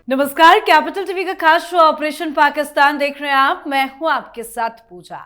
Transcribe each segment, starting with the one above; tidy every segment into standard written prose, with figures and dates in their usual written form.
नमस्कार, capital TV का खास शो ऑपरेशन पाकिस्तान देख रहे हैं आप। मैं हूं आपके साथ पूजा।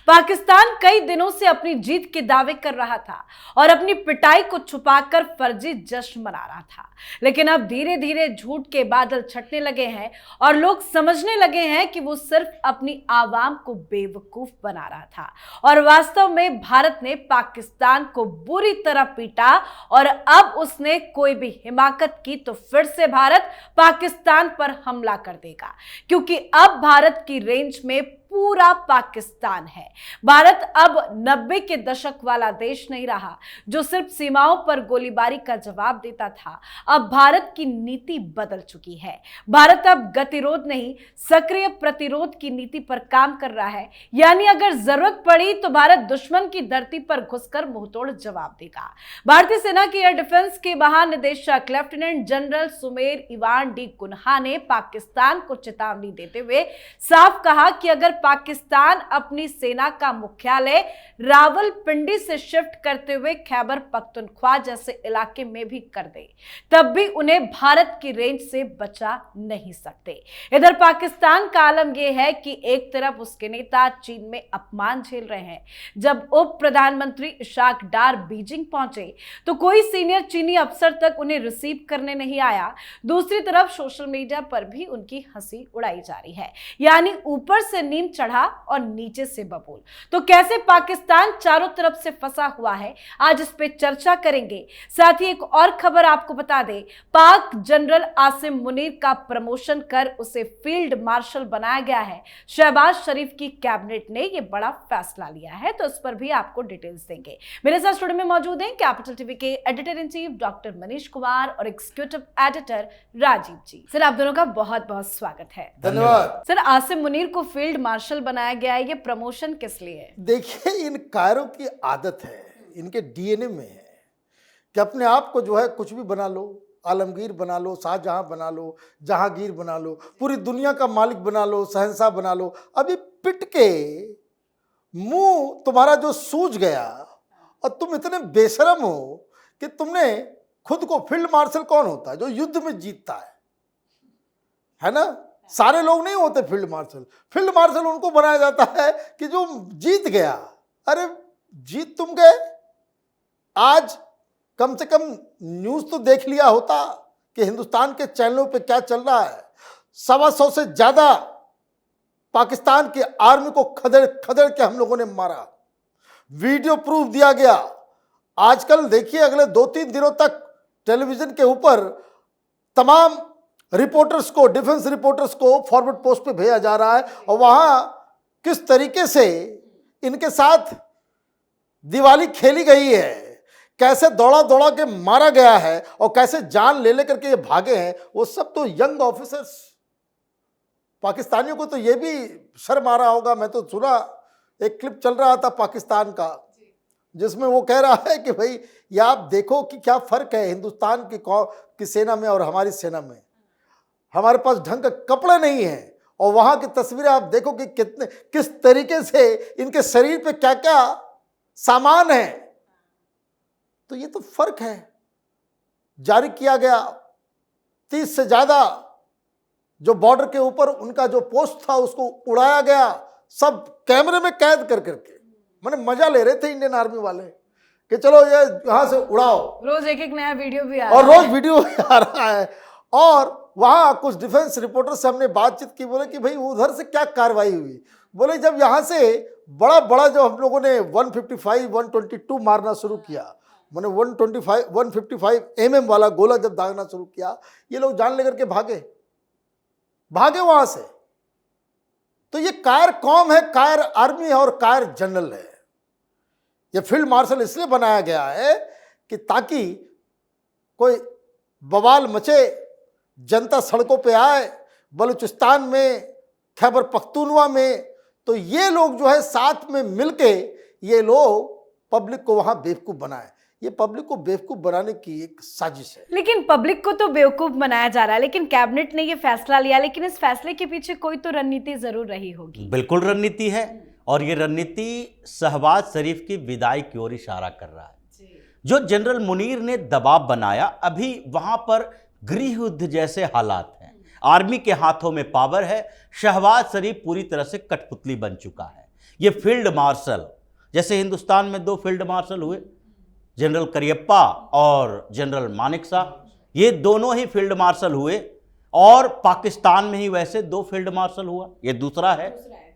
पाकिस्तान कई दिनों से अपनी जीत के दावे कर रहा था और अपनी पिटाई को छुपाकर फर्जी जश्न मना रहा था, लेकिन अब धीरे धीरे झूठ के बादल छटने लगे हैं और लोग समझने लगे हैं कि वो सिर्फ अपनी आवाम को बेवकूफ बना रहा था और वास्तव में भारत ने पाकिस्तान को बुरी तरह पीटा और अब उसने कोई भी हिमाकत की तो फिर से भारत पाकिस्तान पर हमला कर देगा, क्योंकि अब भारत की रेंज में पूरा पाकिस्तान है। भारत अब 90 के दशक वाला देश नहीं रहा जो सिर्फ सीमाओं पर गोलीबारी का जवाब देता था। अब भारत की नीति बदल चुकी है। भारत अब गतिरोध नहीं, सक्रिय प्रतिरोध की नीति पर काम कर रहा है। यानी अगर जरूरत पड़ी तो भारत दुश्मन की धरती पर घुसकर मुंहतोड़ जवाब देगा। भारतीय सेना के एयर डिफेंस के महानिदेशक lieutenant general Sumer Ivan D'Cunha ने पाकिस्तान को चेतावनी देते हुए साफ कहा कि अगर पाकिस्तान अपनी सेना का मुख्यालय रावलपिंडी से शिफ्ट करते हुए खैबर पख्तूनख्वा जैसे इलाके में भी कर दे, तब भी उन्हें भारत की रेंज से बचा नहीं सकते। इधर पाकिस्तान का आलम यह है कि एक तरफ उसके नेता चीन में अपमान झेल रहे हैं। जब उप प्रधानमंत्री इशाक डार बीजिंग पहुंचे तो कोई सीनियर चीनी अफसर तक उन्हें रिसीव करने नहीं आया। दूसरी तरफ सोशल मीडिया पर भी उनकी हंसी उड़ाई जा रही है। यानी ऊपर से नीम चढ़ा और नीचे से बबूल। तो कैसे पाकिस्तान चारों तरफ से फंसा हुआ है, आज इस पे चर्चा करेंगे। साथ ही एक और खबर आपको बता दें, पाक जनरल आसिम मुनीर का प्रमोशन कर उसे फील्ड मार्शल बनाया गया है। शहबाज शरीफ की कैबिनेट ने यह बड़ा फैसला लिया है, तो इस पर भी आपको डिटेल्स देंगे। मेरे साथ स्टूडियो में मौजूद हैं कैपिटल टीवी के editor in chief doctor Manish Kumar और एग्जीक्यूटिव एडिटर राजीव जी। सर, आप दोनों का बहुत बहुत स्वागत है। धन्यवाद। सर, आसिम मुनीर को फील्ड मार्शल बनाया गया है, ये प्रमोशन किस लिए है? देखिए, इन कायरों की आदत है, इनके डीएनए में है कि अपने आप को जो है कुछ भी बना लो, आलमगीर बना लो, शाहजहां बना लो, जहांगीर बना लो, पूरी दुनिया का मालिक बना लो, शहंशाह बना लो। अभी पिट के मुंह तुम्हारा जो सूज गया और तुम इतने बेशरम हो कि तुमने खुद को, फील्ड मार्शल कौन होता है? जो युद्ध में जीतता है ना? सारे लोग नहीं होते फील्ड मार्शल। फील्ड मार्शल उनको बनाया जाता है कि जो जीत गया। अरे जीत तुम गए। आज कम से कम न्यूज तो देख लिया होता कि हिंदुस्तान के चैनलों पे क्या चल रहा है। 125 से ज्यादा पाकिस्तान की आर्मी को खदेड़ खदेड़ के हम लोगों ने मारा। वीडियो प्रूफ दिया गया। आजकल देखिए, अगले 2-3 दिनों तक टेलीविजन के ऊपर तमाम रिपोर्टर्स को, डिफेंस रिपोर्टर्स को फॉरवर्ड पोस्ट पे भेजा जा रहा है और वहां किस तरीके से इनके साथ दिवाली खेली गई है, कैसे दौड़ा दौड़ा के मारा गया है और कैसे जान ले लेकर के ये भागे हैं। वो सब तो यंग ऑफिसर्स। पाकिस्तानियों को तो ये भी शर्म आ रहा होगा। मैं तो सुना, एक क्लिप चल रहा था पाकिस्तान का जिसमें वो कह रहा है कि भाई ये आप देखो कि क्या फर्क है हिंदुस्तान की सेना में और हमारी सेना में। हमारे पास ढंग का कपड़े नहीं है और वहां की तस्वीरें आप देखो कि किस तरीके से इनके शरीर पे क्या क्या सामान है। तो ये तो फर्क है। जारी किया गया 30 से ज्यादा जो बॉर्डर के ऊपर उनका जो पोस्ट था उसको उड़ाया गया, सब कैमरे में कैद कर करके। मैंने मजा ले रहे थे इंडियन आर्मी वाले कि चलो ये यहां से उड़ाओ। रोज एक एक नया वीडियो भी आ और रहा है। रोज वीडियो आ रहा है। और वहां कुछ डिफेंस रिपोर्टर से हमने बातचीत की। बोले कि भाई उधर से क्या कार्रवाई हुई? बोले जब यहां से बड़ा बड़ा जो हम लोगों ने 155, 122 मारना शुरू किया, मैंने 155 mm वाला गोला जब दागना शुरू किया, ये लोग जान लेकर के भागे वहां से। तो ये कायर कौम है, कायर आर्मी है और कायर जनरल है। ये फील्ड मार्शल इसलिए बनाया गया है कि ताकि कोई बवाल मचे, जनता सड़कों पे आए। बलूचिस्तान में, खैबर पख्तूनवा में, तो ये लोग जो है साथ में मिलके ये लोग पब्लिक को वहां बेवकूफ बनाए। ये पब्लिक को बेवकूफ बनाने की एक साजिश है। लेकिन पब्लिक को तो बेवकूफ बनाया जा रहा है, लेकिन कैबिनेट ने ये फैसला लिया, लेकिन इस फैसले के पीछे कोई तो रणनीति जरूर रही होगी। बिल्कुल रणनीति है और ये रणनीति शहबाज शरीफ की विदाई की ओर इशारा कर रहा है। जो जनरल मुनीर ने दबाव बनाया, अभी वहां पर गृह युद्ध जैसे हालात हैं। आर्मी के हाथों में पावर है। शहबाज शरीफ पूरी तरह से कठपुतली बन चुका है। ये फील्ड मार्शल, जैसे हिंदुस्तान में 2 फील्ड मार्शल हुए, जनरल करियप्पा और जनरल मानेकशॉ, ये दोनों ही फील्ड मार्शल हुए। और पाकिस्तान में ही वैसे 2 फील्ड मार्शल हुआ, ये दूसरा है।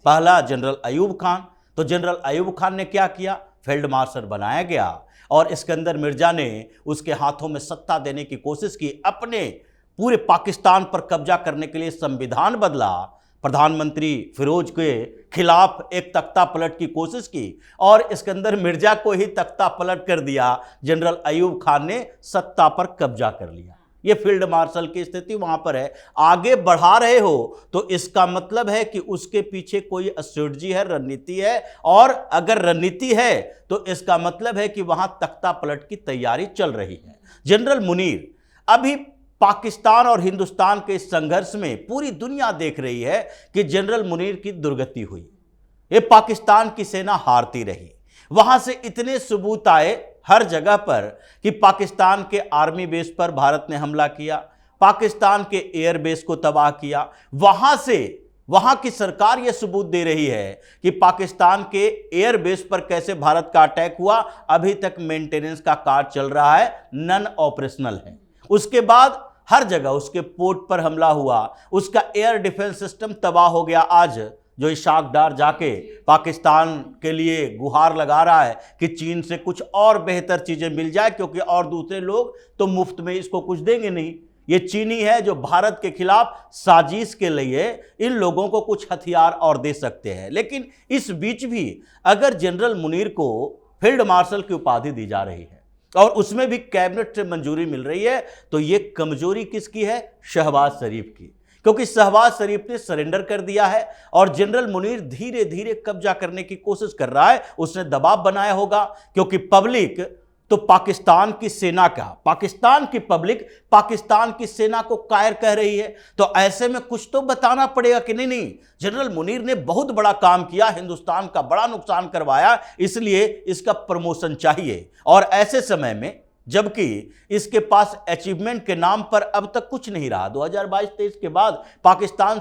पहला जनरल अयूब खान, तो जनरल अयूब खान ने क्या किया, फील्ड मार्शल बनाया गया और इस्कंदर मिर्जा ने उसके हाथों में सत्ता देने की कोशिश की, अपने पूरे पाकिस्तान पर कब्जा करने के लिए संविधान बदला, प्रधानमंत्री फिरोज के खिलाफ एक तख्ता पलट की कोशिश की और इस्कंदर मिर्जा को ही तख्ता पलट कर दिया। जनरल अयूब खान ने सत्ता पर कब्जा कर लिया। ये फील्ड मार्शल की स्थिति वहां पर है। आगे बढ़ा रहे हो तो इसका मतलब है कि उसके पीछे कोई स्ट्रेटजी है, रणनीति है, और अगर रणनीति है तो इसका मतलब है कि वहां तख्ता पलट की तैयारी चल रही है। जनरल मुनीर, अभी पाकिस्तान और हिंदुस्तान के इस संघर्ष में पूरी दुनिया देख रही है कि जनरल मुनीर की दुर्गति हुई, ये पाकिस्तान की सेना हारती रही। वहां से इतने सबूत आए हर जगह पर कि पाकिस्तान के आर्मी बेस पर भारत ने हमला किया, पाकिस्तान के एयर बेस को तबाह किया। वहां से वहां की सरकार यह सबूत दे रही है कि पाकिस्तान के एयर बेस पर कैसे भारत का अटैक हुआ, अभी तक मेंटेनेंस का कार्य चल रहा है, नन ऑपरेशनल है। उसके बाद हर जगह उसके पोर्ट पर हमला हुआ, उसका एयर डिफेंस सिस्टम तबाह हो गया। आज जो इशाक डार जाके पाकिस्तान के लिए गुहार लगा रहा है कि चीन से कुछ और बेहतर चीजें मिल जाए, क्योंकि और दूसरे लोग तो मुफ्त में इसको कुछ देंगे नहीं। ये चीनी है जो भारत के खिलाफ साजिश के लिए इन लोगों को कुछ हथियार और दे सकते हैं। लेकिन इस बीच भी अगर जनरल मुनीर को फील्ड मार्शल की उपाधि दी जा रही है और उसमें भी कैबिनेट से मंजूरी मिल रही है, तो ये कमजोरी किसकी है, शहबाज शरीफ की। क्योंकि शहबाज शरीफ ने सरेंडर कर दिया है और जनरल मुनीर धीरे धीरे कब्जा करने की कोशिश कर रहा है। उसने दबाव बनाया होगा, क्योंकि पब्लिक तो पाकिस्तान की सेना का, पाकिस्तान की पब्लिक पाकिस्तान की सेना को कायर कह रही है। तो ऐसे में कुछ तो बताना पड़ेगा कि नहीं, जनरल मुनीर ने बहुत बड़ा काम किया, हिंदुस्तान का बड़ा नुकसान करवाया, इसलिए इसका प्रमोशन चाहिए। और ऐसे समय में जबकि इसके पास अचीवमेंट के नाम पर अब तक कुछ नहीं रहा, 2022-23 के बाद पाकिस्तान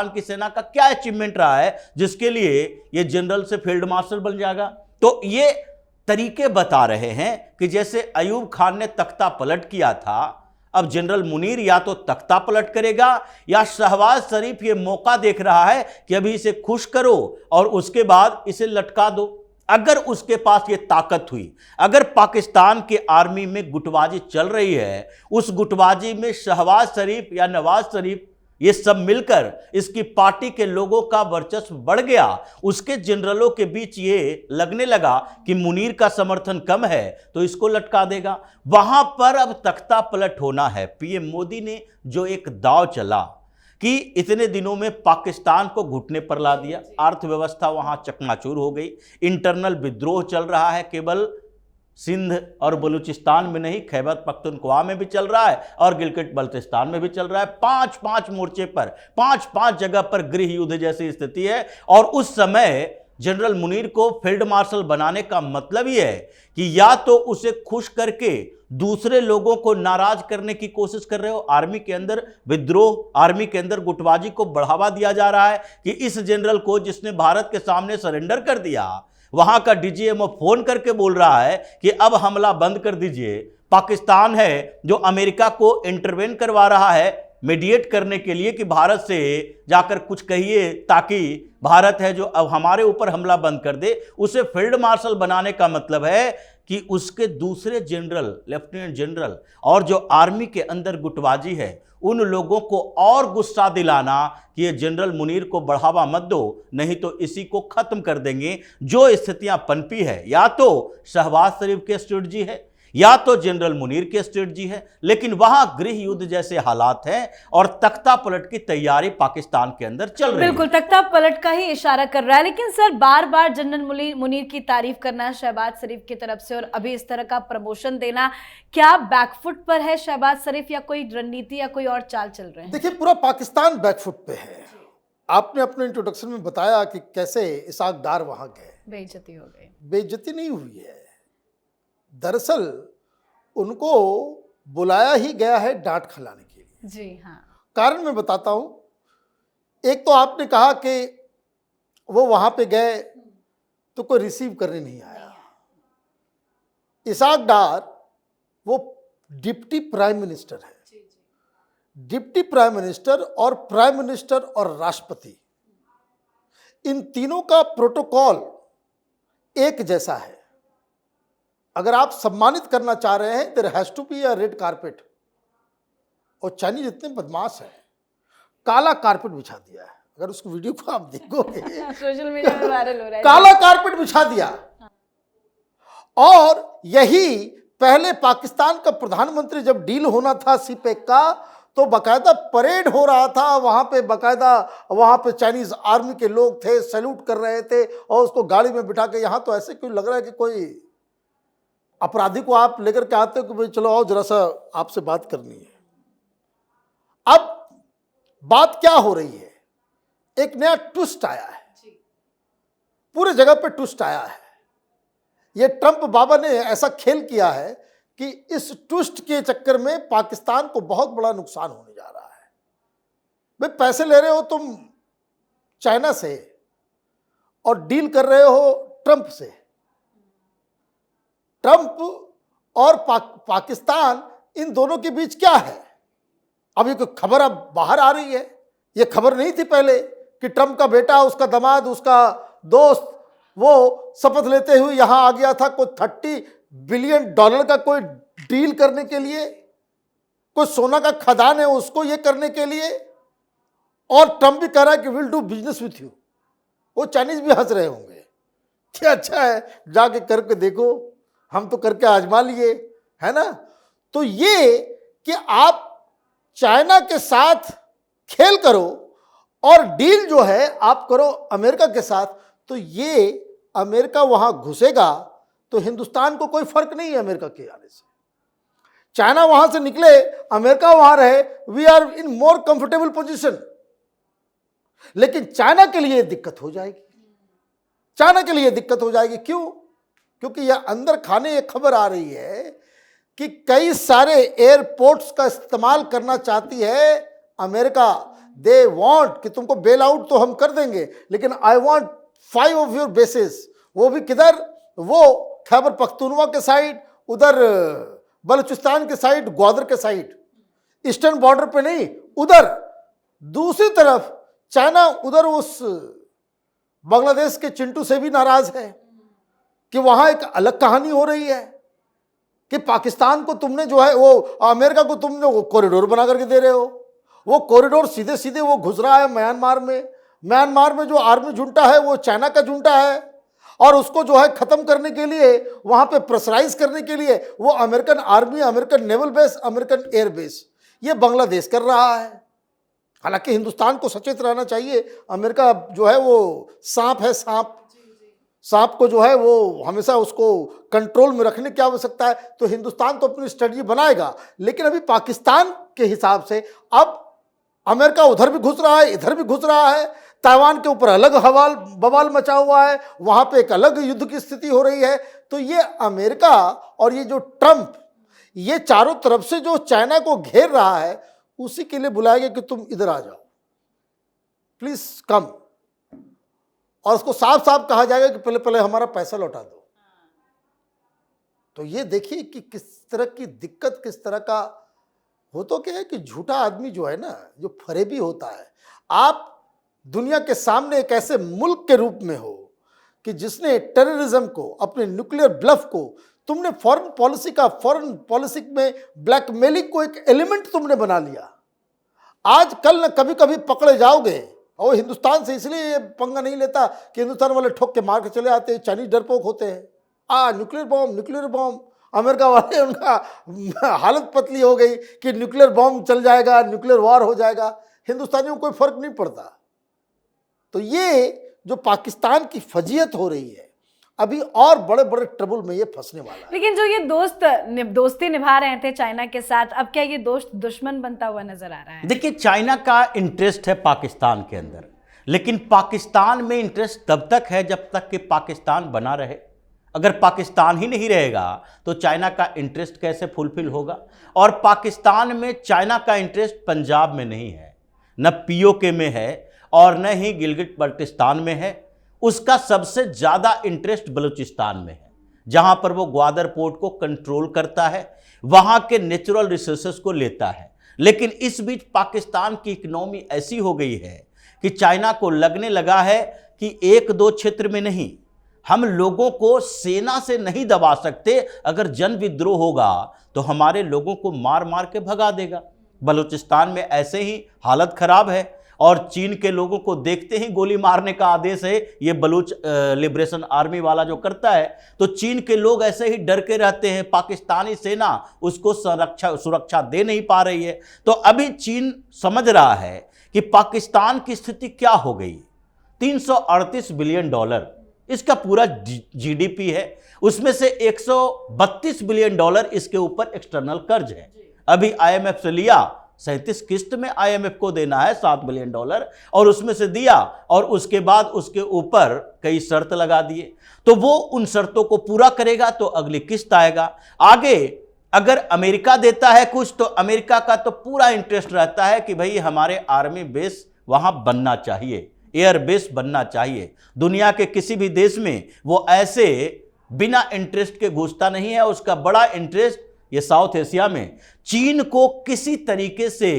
की सेना का क्या अचीवमेंट रहा है जिसके लिए ये जनरल से फील्ड मार्शल बन जाएगा। तो ये तरीके बता रहे हैं कि जैसे अयूब खान ने तख्ता पलट किया था, अब जनरल मुनीर या तो तख्ता पलट करेगा या शहबाज शरीफ ये मौका देख रहा है कि अभी इसे खुश करो और उसके बाद इसे लटका दो। अगर उसके पास ये ताकत हुई, अगर पाकिस्तान के आर्मी में गुटबाजी चल रही है, उस गुटबाजी में शहबाज शरीफ या नवाज शरीफ ये सब मिलकर इसकी पार्टी के लोगों का वर्चस्व बढ़ गया, उसके जनरलों के बीच ये लगने लगा कि मुनीर का समर्थन कम है तो इसको लटका देगा। वहां पर अब तख्ता पलट होना है। पीएम मोदी ने जो एक दांव चला कि इतने दिनों में पाकिस्तान को घुटने पर ला दिया, अर्थव्यवस्था वहां चकनाचूर हो गई, इंटरनल विद्रोह चल रहा है, केवल सिंध और बलूचिस्तान में नहीं, खैबर पख्तूनख्वा में भी चल रहा है और गिलगित बल्तिस्तान में भी चल रहा है। 5-5 मोर्चे पर 5-5 जगह पर गृह युद्ध जैसी स्थिति है। और उस समय जनरल मुनीर को फील्ड मार्शल बनाने का मतलब ही है कि या तो उसे खुश करके दूसरे लोगों को नाराज करने की कोशिश कर रहे हो, आर्मी के अंदर विद्रोह, आर्मी के अंदर गुटबाजी को बढ़ावा दिया जा रहा है कि इस जनरल को जिसने भारत के सामने सरेंडर कर दिया, वहां का डीजीएमओ फोन करके बोल रहा है कि अब हमला बंद कर दीजिए। पाकिस्तान है जो अमेरिका को इंटरवेन करवा रहा है मीडिएट करने के लिए कि भारत से जाकर कुछ कहिए ताकि भारत है जो अब हमारे ऊपर हमला बंद कर दे। उसे फील्ड मार्शल बनाने का मतलब है कि उसके दूसरे जनरल, लेफ्टिनेंट जनरल और जो आर्मी के अंदर गुटबाजी है उन लोगों को और गुस्सा दिलाना कि ये जनरल मुनीर को बढ़ावा मत दो, नहीं तो इसी को खत्म कर देंगे। जो स्थितियां पनपी है, या तो शहबाज शरीफ की स्ट्रेटजी है या तो जनरल मुनीर की स्ट्रेटजी है, लेकिन वहां गृह युद्ध जैसे हालात हैं और तख्ता पलट की तैयारी पाकिस्तान के अंदर चल रही है। बिल्कुल तख्ता पलट का ही इशारा कर रहा है। लेकिन सर, बार बार जनरल मुनीर की तारीफ करना शहबाज शरीफ की तरफ से और अभी इस तरह का प्रमोशन देना, क्या बैकफुट पर है शहबाज शरीफ या कोई रणनीति या कोई और चाल चल रहे हैं? देखिए, पूरा पाकिस्तान बैकफुट पे है। आपने अपने इंट्रोडक्शन में बताया कि कैसे इसाक डार वहां गए, बेइज्जती हो गई। बेइज्जती नहीं हुई है, दरअसल उनको बुलाया ही गया है डांट खिलाने के लिए। जी हाँ। कारण मैं बताता हूं। एक तो आपने कहा कि वो वहां पे गए तो कोई रिसीव करने नहीं आया। इसाक डार वो डिप्टी प्राइम मिनिस्टर है। डिप्टी प्राइम मिनिस्टर और राष्ट्रपति, इन तीनों का प्रोटोकॉल एक जैसा है। अगर आप सम्मानित करना चाह रहे हैं, there has to be a red carpet. और चाइनीज इतने बदमाश हैं, काला कारपेट बिछा दिया है। अगर उस वीडियो को आप देखोगे, सोशल मीडिया में वायरल हो रहा है, काला कारपेट बिछा दिया। और यही पहले पाकिस्तान का प्रधानमंत्री जब डील होना था सीपेक का, तो बकायदा परेड हो रहा था वहां पे, बकायदा वहां पे चाइनीज आर्मी के लोग थे, सैल्यूट कर रहे थे और उसको गाड़ी में बिठा के, यहां तो ऐसे क्यों लग रहा है कि कोई अपराधी को आप लेकर के आते हो कि भाई चलो आओ जरा सा आपसे बात करनी है। अब बात क्या हो रही है, एक नया ट्विस्ट आया है, पूरे जगह पे ट्विस्ट आया है। ये ट्रंप बाबा ने ऐसा खेल किया है कि इस ट्विस्ट के चक्कर में पाकिस्तान को बहुत बड़ा नुकसान होने जा रहा है। भाई पैसे ले रहे हो तुम चाइना से और डील कर रहे हो ट्रंप से। ट्रंप और पाकिस्तान, इन दोनों के बीच क्या है? अब ये खबर अब बाहर आ रही है। ये खबर नहीं थी पहले कि ट्रंप का बेटा, उसका दामाद, उसका दोस्त वो शपथ लेते हुए यहां आ गया था कोई $30 बिलियन का कोई डील करने के लिए, कोई सोना का खदान है उसको ये करने के लिए। और ट्रंप भी कह रहा है कि will do business with you. वो चाइनीज भी हंस रहे होंगे कि अच्छा है, जाके करके देखो, हम तो करके आजमा लिए, है ना। तो ये कि आप चाइना के साथ खेल करो और डील जो है आप करो अमेरिका के साथ, तो ये अमेरिका वहां घुसेगा तो हिंदुस्तान को कोई फर्क नहीं है अमेरिका के आने से। चाइना वहां से निकले, अमेरिका वहां रहे, we are in more comfortable position. लेकिन चाइना के लिए दिक्कत हो जाएगी, चाइना के लिए दिक्कत हो जाएगी। क्यों? क्योंकि यह अंदर खाने ये खबर आ रही है कि कई सारे एयरपोर्ट्स का इस्तेमाल करना चाहती है अमेरिका। दे वांट कि तुमको बेल आउट तो हम कर देंगे, लेकिन I want 5 of your basis. वो भी किधर? वो खैबर पख्तूनवा के साइड, उधर बलूचिस्तान के साइड, ग्वादर के साइड, ईस्टर्न बॉर्डर पे नहीं, उधर दूसरी तरफ चाइना उधर उस बांग्लादेश के चिंटू से भी नाराज है कि वहां एक अलग कहानी हो रही है कि पाकिस्तान को तुमने जो है वो अमेरिका को तुमने वो कॉरिडोर बना करके दे रहे हो। वो कॉरिडोर सीधे सीधे वो घुस रहा है म्यांमार में। म्यांमार में जो आर्मी जुंटा है वो चाइना का जुंटा है और उसको जो है खत्म करने के लिए, वहां पे प्रेशराइज करने के लिए वो American army, American naval base, American air base ये बांग्लादेश कर रहा है। हालांकि हिंदुस्तान को सचेत रहना चाहिए। अमेरिका जो है वो सांप है, सांप को जो है वो हमेशा उसको कंट्रोल में रखने की आवश्यकता है। तो हिंदुस्तान तो अपनी स्ट्रेटजी बनाएगा, लेकिन अभी पाकिस्तान के हिसाब से अब अमेरिका उधर भी घुस रहा है, इधर भी घुस रहा है। ताइवान के ऊपर अलग बवाल मचा हुआ है, वहां पे एक अलग युद्ध की स्थिति हो रही है। तो ये अमेरिका और ये जो ट्रंप, ये चारों तरफ से जो चाइना को घेर रहा है, उसी के लिए बुलाएगा कि तुम इधर आ जाओ, प्लीज कम। और उसको साफ साफ कहा जाएगा कि पहले पहले हमारा पैसा लौटा दो। तो ये देखिए कि किस तरह की दिक्कत, किस तरह का हो। तो क्या है कि झूठा आदमी जो है ना, जो फरेबी होता है, आप दुनिया के सामने एक ऐसे मुल्क के रूप में हो कि जिसने टेररिज्म को, अपने न्यूक्लियर ब्लफ को, तुमने फॉरेन पॉलिसी में ब्लैकमेलिंग को एक एलिमेंट तुमने बना लिया। आज कल न कभी कभी पकड़े जाओगे। और हिंदुस्तान से इसलिए पंगा नहीं लेता कि हिंदुस्तान वाले ठोक के मार के चले आते हैं, चाइनीज डरपोक होते हैं। न्यूक्लियर बॉम्ब अमेरिका वाले, उनका हालत पतली हो गई कि न्यूक्लियर बॉम्ब चल जाएगा, न्यूक्लियर वॉर हो जाएगा, हिंदुस्तानियों को कोई फर्क नहीं पड़ता। तो ये जो पाकिस्तान की फजीयत हो रही है, अभी और बड़े बड़े ट्रबल में ये फंसने वाला है। लेकिन जो ये दोस्ती निभा रहे थे चाइना के साथ, अब क्या ये दोस्त दुश्मन बनता हुआ नजर आ रहा है? देखिए, चाइना का इंटरेस्ट है पाकिस्तान के अंदर, लेकिन पाकिस्तान में इंटरेस्ट तब तक है जब तक कि पाकिस्तान बना रहे। अगर पाकिस्तान ही नहीं रहेगा तो चाइना का इंटरेस्ट कैसे फुलफिल होगा? और पाकिस्तान में चाइना का इंटरेस्ट पंजाब में नहीं है, न पीओके में है और न ही गिलगिट बल्टिस्तान में है। उसका सबसे ज़्यादा इंटरेस्ट बलूचिस्तान में है, जहां पर वो ग्वादर पोर्ट को कंट्रोल करता है, वहां के नेचुरल रिसोर्सेस को लेता है। लेकिन इस बीच पाकिस्तान की इकोनॉमी ऐसी हो गई है कि चाइना को लगने लगा है कि एक दो क्षेत्र में नहीं, हम लोगों को सेना से नहीं दबा सकते। अगर जन विद्रोह होगा तो हमारे लोगों को मार मार के भगा देगा। बलूचिस्तान में ऐसे ही हालत खराब है और चीन के लोगों को देखते ही गोली मारने का आदेश है ये बलूच लिबरेशन आर्मी वाला जो करता है। तो चीन के लोग ऐसे ही डर के रहते हैं, पाकिस्तानी सेना उसको सुरक्षा दे नहीं पा रही है। तो अभी चीन समझ रहा है कि पाकिस्तान की स्थिति क्या हो गई। 338 बिलियन डॉलर इसका पूरा जीडीपी है, उसमें से 132 बिलियन डॉलर इसके ऊपर एक्सटर्नल कर्ज है। अभी आईएमएफ से लिया, 37 किस्त में आईएमएफ को देना है 7 बिलियन डॉलर, और उसमें से दिया और उसके बाद उसके ऊपर कई शर्त लगा दिए। तो वो उन शर्तों को पूरा करेगा तो अगली किस्त आएगा। आगे अगर अमेरिका देता है कुछ तो अमेरिका का तो पूरा इंटरेस्ट रहता है कि भाई हमारे आर्मी बेस वहां बनना चाहिए, एयर बेस बनना चाहिए। दुनिया के किसी भी देश में वो ऐसे बिना इंटरेस्ट के घुसता नहीं है। उसका बड़ा इंटरेस्ट ये साउथ एशिया में चीन को किसी तरीके से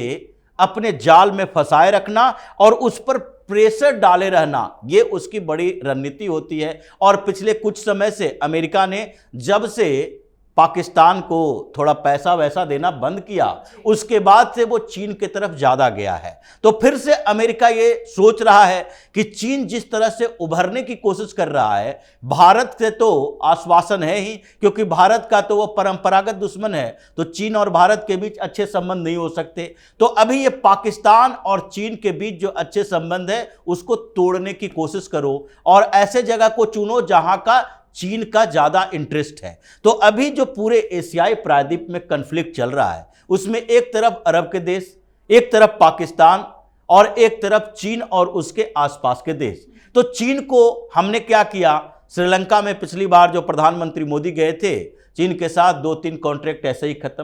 अपने जाल में फंसाए रखना और उस पर प्रेशर डाले रहना, ये उसकी बड़ी रणनीति होती है। और पिछले कुछ समय से अमेरिका ने जब से पाकिस्तान को थोड़ा पैसा वैसा देना बंद किया, उसके बाद से वो चीन की तरफ ज़्यादा गया है। तो फिर से अमेरिका ये सोच रहा है कि चीन जिस तरह से उभरने की कोशिश कर रहा है, भारत से तो आश्वासन है ही, क्योंकि भारत का तो वो परंपरागत दुश्मन है, तो चीन और भारत के बीच अच्छे संबंध नहीं हो सकते। तो अभी ये पाकिस्तान और चीन के बीच जो अच्छे संबंध है उसको तोड़ने की कोशिश करो और ऐसे जगह को चुनो जहां का चीन का ज्यादा इंटरेस्ट है। तो अभी जो पूरे एशियाई प्रायद्वीप में कन्फ्लिक्ट चल रहा है उसमें एक तरफ अरब के देश, एक तरफ पाकिस्तान और एक तरफ चीन और उसके आसपास के देश। तो चीन को हमने क्या किया, श्रीलंका में पिछली बार जो प्रधानमंत्री मोदी गए थे, चीन के साथ 2-3 कॉन्ट्रैक्ट ऐसे ही खत्म।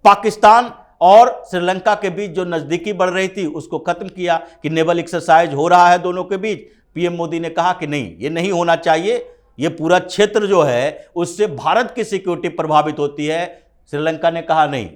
पाकिस्तान और श्रीलंका के बीच जो नजदीकी बढ़ रही थी उसको खत्म किया कि नेवल एक्सरसाइज हो रहा है दोनों के बीच। पीएम मोदी ने कहा कि नहीं, ये नहीं होना चाहिए, ये पूरा क्षेत्र जो है उससे भारत की सिक्योरिटी प्रभावित होती है। श्रीलंका ने कहा नहीं,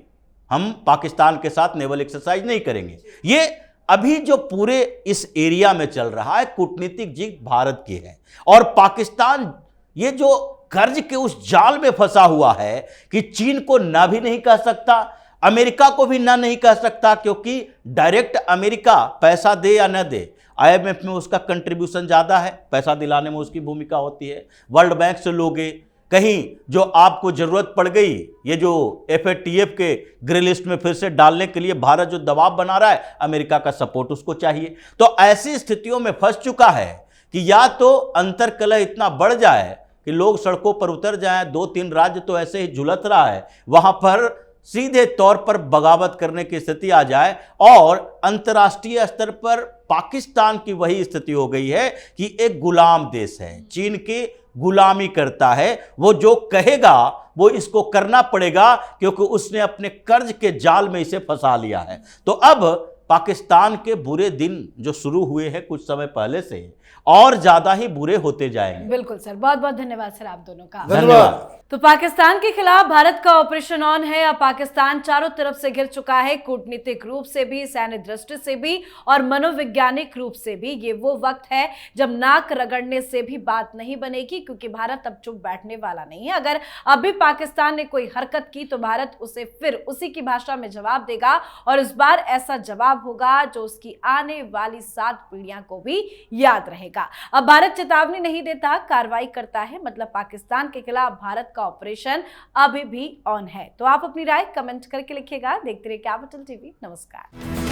हम पाकिस्तान के साथ नेवल एक्सरसाइज नहीं करेंगे। ये अभी जो पूरे इस एरिया में चल रहा है कूटनीतिक जीत भारत की है और पाकिस्तान ये जो कर्ज के उस जाल में फंसा हुआ है कि चीन को ना भी नहीं कह सकता, अमेरिका को भी ना नहीं कह सकता, क्योंकि डायरेक्ट अमेरिका पैसा दे या न दे, आईएमएफ में उसका कंट्रीब्यूशन ज़्यादा है, पैसा दिलाने में उसकी भूमिका होती है। वर्ल्ड बैंक से लोगे, कहीं जो आपको ज़रूरत पड़ गई, ये जो एफएटीएफ के ग्रे लिस्ट में फिर से डालने के लिए भारत जो दबाव बना रहा है, अमेरिका का सपोर्ट उसको चाहिए। तो ऐसी स्थितियों में फंस चुका है कि या तो अंतर्कलह इतना बढ़ जाए कि लोग सड़कों पर उतर जाएं, 2-3 राज्य तो ऐसे ही झुलस रहा है, वहाँ पर सीधे तौर पर बगावत करने की स्थिति आ जाए और अंतर्राष्ट्रीय स्तर पर पाकिस्तान की वही स्थिति हो गई है कि एक गुलाम देश है, चीन की गुलामी करता है। वो जो कहेगा वो इसको करना पड़ेगा क्योंकि उसने अपने कर्ज के जाल में इसे फंसा लिया है। तो अब पाकिस्तान के बुरे दिन जो शुरू हुए हैं कुछ समय पहले से और ज्यादा ही बुरे होते जाएंगे। बिल्कुल सर, बहुत बहुत धन्यवाद सर आप दोनों का। धन्यवाद। तो पाकिस्तान के खिलाफ भारत का ऑपरेशन ऑन है। अब पाकिस्तान चारों तरफ से घिर चुका है, कूटनीतिक रूप से भी, सैन्य दृष्टि से भी और मनोवैज्ञानिक रूप से भी। ये वो वक्त है जब नाक रगड़ने से भी बात नहीं बनेगी, क्योंकि भारत अब चुप बैठने वाला नहीं है। अगर अभी पाकिस्तान ने कोई हरकत की तो भारत उसे फिर उसी की भाषा में जवाब देगा और इस बार ऐसा जवाब होगा जो उसकी आने वाली 7 पीढ़ियां को भी याद रहेगा। अब भारत चेतावनी नहीं देता, कार्रवाई करता है। मतलब पाकिस्तान के खिलाफ भारत का ऑपरेशन अभी भी ऑन है। तो आप अपनी राय कमेंट करके लिखिएगा। देखते रहिए कैपिटल टीवी। नमस्कार।